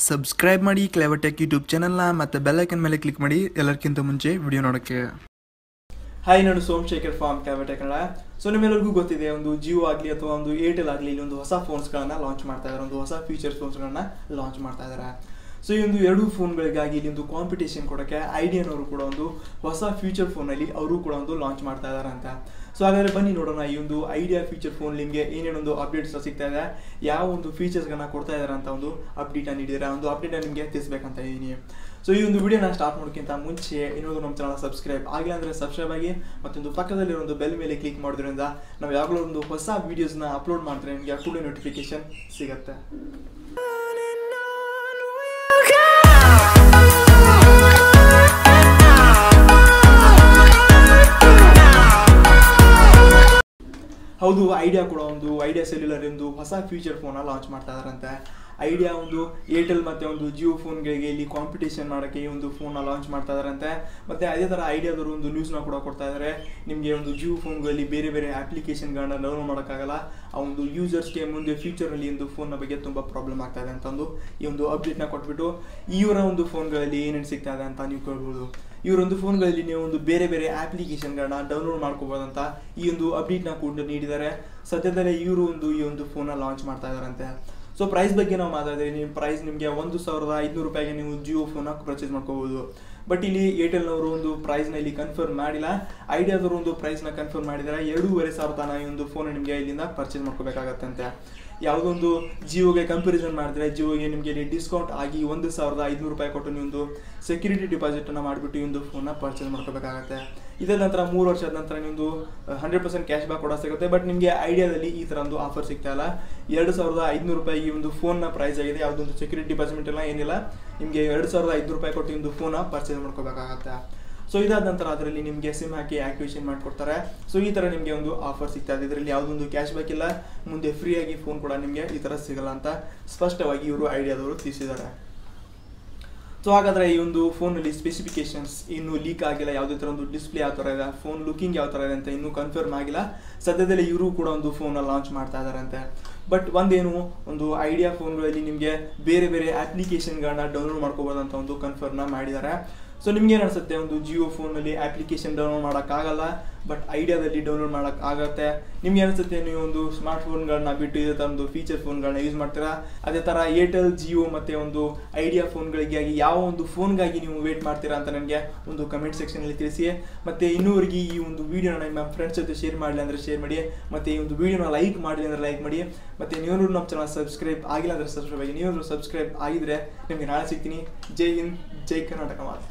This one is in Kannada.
ಸಬ್ಸ್ಕ್ರೈಬ್ ಮಾಡಿ ಕ್ಲೇವರ್ಟೆಕ್ ಯೂಟ್ಯೂಬ್ ಚಾನಲ್ನ ಮತ್ತು ಬೆಲ್ ಐಕನ್ ಮೇಲೆ ಕ್ಲಿಕ್ ಮಾಡಿ ಎಲ್ಲರಿಗಿಂತ ಮುಂಚೆ ವಿಡಿಯೋ ನೋಡೋಕ್ಕೆ. ಹಾಯ್, ನಾನು ಸೋಮಶೇಖರ್ ಫ್ರಾಮ್ ಕ್ಲೇವರ್ಟೆಕ್ ಕನ್ನಡ. ಸೊ ನಿಮ್ಮೆಲ್ಲರಿಗೂ ಗೊತ್ತಿದೆ, ಒಂದು ಜಿಯೋ ಆಗಲಿ ಅಥವಾ ಒಂದು ಏರ್ಟೆಲ್ ಆಗಲಿ ಇಲ್ಲಿ ಒಂದು ಹೊಸ ಫೋನ್ಸ್ಗಳನ್ನು ಲಾಂಚ್ ಮಾಡ್ತಾ ಇದ್ದಾರೆ, ಒಂದು ಹೊಸ ಫೀಚರ್ಸ್ ಫೋನ್ಸ್ಗಳನ್ನು ಲಾಂಚ್ ಮಾಡ್ತಾ ಇದ್ದಾರೆ. ಸೊ ಈ ಒಂದು ಎರಡು ಫೋನ್ಗಳಿಗಾಗಿ ಇಲ್ಲಿ ಒಂದು ಕಾಂಪಿಟೇಷನ್ ಕೊಡೋಕ್ಕೆ ಐಡಿಯಾನವರು ಕೂಡ ಒಂದು ಹೊಸ ಫ್ಯೂಚರ್ ಫೋನಲ್ಲಿ ಅವರು ಕೂಡ ಒಂದು ಲಾಂಚ್ ಮಾಡ್ತಾ ಇದ್ದಾರೆ ಅಂತ. ಸೊ ಹಾಗಾದರೆ ಬನ್ನಿ ನೋಡೋಣ, ಈ ಒಂದು ಐಡಿಯಾ ಫ್ಯೂಚರ್ ಫೋನ್ ನಿಮಗೆ ಏನೇನೊಂದು ಅಪ್ಡೇಟ್ಸ್ ಸಿಗ್ತಾ ಇದೆ, ಯಾವ ಒಂದು ಫೀಚರ್ಸ್ಗಳನ್ನ ಕೊಡ್ತಾ ಇದ್ದಾರೆ ಅಂತ ಒಂದು ಅಪ್ಡೇಟನ್ನು ನೀಡಿದ್ದಾರೆ. ಒಂದು ಅಪ್ಡೇಟನ್ನು ನಿಮಗೆ ತಿಳಿಸ್ಬೇಕಂತ ಇದ್ದೀನಿ. ಸೊ ಈ ಒಂದು ವಿಡಿಯೋನ ಸ್ಟಾರ್ಟ್ ಮಾಡೋಕ್ಕಿಂತ ಮುಂಚೆ ಇನ್ನೊಂದು ನಮ್ಮ ಚಾನಲ್ ಸಬ್ಸ್ಕ್ರೈಬ್ ಆಗಿಲ್ಲ ಅಂದರೆ ಸಬ್ಸ್ಕ್ರೈಬ್ ಆಗಿ, ಮತ್ತೊಂದು ಪಕ್ಕದಲ್ಲಿರೋ ಒಂದು ಬೆಲ್ ಮೇಲೆ ಕ್ಲಿಕ್ ಮಾಡೋದ್ರಿಂದ ನಾವು ಯಾವಾಗಲೂ ಒಂದು ಹೊಸ ವೀಡಿಯೋಸ್ನ ಅಪ್ಲೋಡ್ ಮಾಡ್ತಾರೆ ನಿಮಗೆ ಕೂಡಲೇ ನೋಟಿಫಿಕೇಶನ್ ಸಿಗುತ್ತೆ. ಹೌದು, ಐಡಿಯಾ ಕೂಡ ಒಂದು ಐಡಿಯಾ ಸೆಲ್ಯುಲರ್ ಎಂದು ಹೊಸ ಫ್ಯೂಚರ್ ಫೋನ್ ಲಾಂಚ್ ಮಾಡ್ತಾ ಇದಾರಂತೆ. ಐಡಿಯಾ ಒಂದು ಏರ್ಟೆಲ್ ಮತ್ತು ಒಂದು ಜಿಯೋ ಫೋನ್ಗಳಿಗೆ ಇಲ್ಲಿ ಕಾಂಪಿಟೇಷನ್ ಮಾಡೋಕ್ಕೆ ಈ ಒಂದು ಫೋನ್ನ ಲಾಂಚ್ ಮಾಡ್ತಾ ಇದಾರಂತೆ. ಮತ್ತು ಅದೇ ಥರ ಐಡಿಯಾದವರು ಒಂದು ನ್ಯೂಸ್ನ ಕೂಡ ಕೊಡ್ತಾ ಇದ್ದಾರೆ, ನಿಮಗೆ ಒಂದು ಜಿಯೋ ಫೋನ್ಗಳಲ್ಲಿ ಬೇರೆ ಬೇರೆ ಅಪ್ಲಿಕೇಶನ್ಗಳನ್ನ ಡೌನ್ಲೋಡ್ ಮಾಡೋಕ್ಕಾಗಲ್ಲ, ಆ ಒಂದು ಯೂಸರ್ಸ್ಗೆ ಮುಂದೆ ಫ್ಯೂಚರಲ್ಲಿ ಒಂದು ಫೋನ್ನ ಬಗ್ಗೆ ತುಂಬ ಪ್ರಾಬ್ಲಮ್ ಆಗ್ತಾ ಇದೆ ಅಂತಂದು ಈ ಒಂದು ಅಪ್ಡೇಟ್ನ ಕೊಟ್ಬಿಟ್ಟು ಇವರ ಒಂದು ಫೋನ್ಗಳಲ್ಲಿ ಏನೇನು ಸಿಗ್ತಾ ಇದೆ ಅಂತ ನೀವು ಕೇಳ್ಬೋದು. ಇವರೊಂದು ಫೋನ್ಗಳಲ್ಲಿ ನೀವು ಒಂದು ಬೇರೆ ಬೇರೆ ಅಪ್ಲಿಕೇಶನ್ಗಳನ್ನ ಡೌನ್ಲೋಡ್ ಮಾಡ್ಕೋಬೋದಂತ ಈ ಒಂದು ಅಪ್ಡೇಟ್ನ ಕೂಡ ನೀಡಿದ್ದಾರೆ. ಸದ್ಯದಲ್ಲೇ ಇವರು ಈ ಒಂದು ಫೋನ್ನ ಲಾಂಚ್ ಮಾಡ್ತಾ ಇದ್ದಾರಂತೆ. ಸೊ ಪ್ರೈಸ್ ಬಗ್ಗೆ ನಾವು ಮಾತಾಡಿದ್ರೆ, ನೀವು ಪ್ರೈಸ್ ನಿಮಗೆ 1500 ರೂಪಾಯಿಗೆ ನೀವು ಜಿಯೋ ಫೋನ್ನ ಪರ್ಚೇಸ್ ಮಾಡ್ಕೋಬೋದು. ಬಟ್ ಇಲ್ಲಿ ಏರ್ಟೆಲ್ನವರು ಒಂದು ಪ್ರೈಸ್ನ ಇಲ್ಲಿ ಕನ್ಫರ್ಮ್ ಮಾಡಿಲ್ಲ, ಐಡಿಯಾದವರು ಒಂದು ಪ್ರೈಸ್ನ ಕನ್ಫರ್ಮ್ ಮಾಡಿದ್ದಾರೆ. 2500 ತನಕ ಈ ಒಂದು ಫೋನ್ ನಿಮಗೆ ಇಲ್ಲಿಂದ ಪರ್ಚೇಸ್ ಮಾಡ್ಕೋಬೇಕಾಗತ್ತಂತೆ. ಯಾವುದೊಂದು ಜಿಯೋಗೆ ಕಂಪ್ಯಾರಿಸನ್ ಮಾಡಿದ್ರೆ ಜಿಯೋಗೆ ನಿಮಗೆ ಇಲ್ಲಿ ಡಿಸ್ಕೌಂಟ್ ಆಗಿ 1500 ರೂಪಾಯಿ ಕೊಟ್ಟು ನೀವು ಒಂದು ಸೆಕ್ಯೂರಿಟಿ ಡಿಪಾಸಿಟನ್ನು ಮಾಡಿಬಿಟ್ಟು ಈ ಒಂದು ಫೋನ್ನ ಪರ್ಚೇಸ್ ಮಾಡ್ಕೋಬೇಕಾಗತ್ತೆ. ಇದರ ನಂತರ 3 ವರ್ಷದ ನಂತರ ನಿಮ್ಮದು 100% ಕ್ಯಾಶ್ ಬ್ಯಾಕ್ ಕೂಡ ಸಿಗುತ್ತೆ. ಬಟ್ ನಿಮಗೆ ಐಡಿಯಾದಲ್ಲಿ ಈ ಥರ ಒಂದು ಆಫರ್ ಸಿಗ್ತಾ ಇಲ್ಲ. 2500 ರೂಪಾಯಿ ಈ ಒಂದು ಫೋನ್ನ ಪ್ರೈಸ್ ಆಗಿದೆ, ಯಾವುದೊಂದು ಸೆಕ್ಯೂರಿಟಿ ಡಿಪಾಸಿಟ್ ಎಲ್ಲ ಏನಿಲ್ಲ, ನಿಮಗೆ 2500 ರೂಪಾಯಿ ಕೊಟ್ಟು ಈ ಒಂದು ಫೋನ್ನ ಪರ್ಚೇಸ್ ಮಾಡ್ಕೋಬೇಕಾಗತ್ತೆ. ಸೊ ಇದಾದ ನಂತರ ಅದರಲ್ಲಿ ನಿಮಗೆ ಸಿಮ್ ಹಾಕಿ ಆಕ್ಟಿವೇಶನ್ ಮಾಡಿಕೊಡ್ತಾರೆ. ಸೊ ಈ ಥರ ನಿಮಗೆ ಒಂದು ಆಫರ್ ಸಿಗ್ತಾ ಇದೆ. ಇದರಲ್ಲಿ ಯಾವುದೊಂದು ಕ್ಯಾಶ್ ಬ್ಯಾಕ್ ಇಲ್ಲ, ಮುಂದೆ ಫ್ರೀಯಾಗಿ ಫೋನ್ ಕೂಡ ನಿಮಗೆ ಈ ಥರ ಸಿಗಲ್ಲ ಅಂತ ಸ್ಪಷ್ಟವಾಗಿ ಇವರು ಐಡಿಯಾದವರು ತಿಳಿಸಿದ್ದಾರೆ. ಸೊ ಹಾಗಾದರೆ ಈ ಒಂದು ಫೋನಲ್ಲಿ ಸ್ಪೆಸಿಫಿಕೇಶನ್ಸ್ ಇನ್ನೂ ಲೀಕ್ ಆಗಿಲ್ಲ, ಯಾವುದೇ ಥರ ಒಂದು ಡಿಸ್ಪ್ಲೇ ಯಾವ ಥರ ಇದೆ, ಫೋನ್ ಲುಕಿಂಗ್ ಯಾವ ಥರ ಇದೆ ಅಂತ ಇನ್ನೂ ಕನ್ಫರ್ಮ್ ಆಗಿಲ್ಲ. ಸದ್ಯದಲ್ಲೇ ಇವರು ಕೂಡ ಒಂದು ಫೋನ್ನ ಲಾಂಚ್ ಮಾಡ್ತಾ ಇದ್ದಾರಂತೆ. ಬಟ್ ಒಂದೇನು, ಒಂದು ಐಡಿಯಾ ಫೋನ್ಗಳಲ್ಲಿ ನಿಮಗೆ ಬೇರೆ ಬೇರೆ ಅಪ್ಲಿಕೇಶನ್ಗಳನ್ನ ಡೌನ್ಲೋಡ್ ಮಾಡ್ಕೋಬೋದಂತ ಒಂದು ಕನ್ಫರ್ಮ್ನ ಮಾಡಿದ್ದಾರೆ. ಸೊ ನಿಮ್ಗೆ ಏನು ಅನಿಸುತ್ತೆ, ಒಂದು ಜಿಯೋ ಫೋನಲ್ಲಿ ಅಪ್ಲಿಕೇಶನ್ ಡೌನ್ಲೋಡ್ ಮಾಡೋಕ್ಕಾಗಲ್ಲ, ಬಟ್ ಐಡಿಯಾದಲ್ಲಿ ಡೌನ್ಲೋಡ್ ಮಾಡೋಕ್ಕಾಗತ್ತೆ. ನಿಮ್ಗೆ ಅನಿಸುತ್ತೆ ನೀವು ಒಂದು ಸ್ಮಾರ್ಟ್ ಫೋನ್ಗಳನ್ನ ಬಿಟ್ಟು ಇದೇ ಥರ ಒಂದು ಫೀಚರ್ ಫೋನ್ಗಳನ್ನ ಯೂಸ್ ಮಾಡ್ತೀರಾ? ಅದೇ ಥರ ಏರ್ಟೆಲ್, ಜಿಯೋ ಮತ್ತು ಒಂದು ಐಡಿಯಾ ಫೋನ್ಗಳಿಗಾಗಿ ಯಾವ ಒಂದು ಫೋನ್ಗಾಗಿ ನೀವು ವೇಟ್ ಮಾಡ್ತೀರಾ ಅಂತ ನನಗೆ ಒಂದು ಕಮೆಂಟ್ ಸೆಕ್ಷನಲ್ಲಿ ತಿಳಿಸಿ. ಮತ್ತು ಇನ್ನೂವರೆಗೆ ಈ ಒಂದು ವೀಡಿಯೋನ ನಿಮ್ಮ ಫ್ರೆಂಡ್ಸ್ ಜೊತೆ ಶೇರ್ ಮಾಡಲಿ ಅಂದರೆ ಶೇರ್ ಮಾಡಿ, ಮತ್ತು ಈ ಒಂದು ವೀಡಿಯೋನ ಲೈಕ್ ಮಾಡಲಿ ಅಂದರೆ ಲೈಕ್ ಮಾಡಿ. ಮತ್ತು ನೀವು ನಮ್ಮ ಚಾನಲ್ ಸಬ್ಸ್ಕ್ರೈಬ್ ಆಗಿಲ್ಲ ಅಂದರೆ ಸಬ್ಸ್ಕ್ರೈಬ್ ಆಗಿ. ನೀವು ಸಬ್ಸ್ಕ್ರೈಬ್ ಆಗಿದ್ರೆ ನಿಮಗೆ ನಾಳೆ ಸಿಗ್ತೀನಿ. ಜೈ ಹಿಂದ್, ಜೈ ಕರ್ನಾಟಕ ಮಾತು.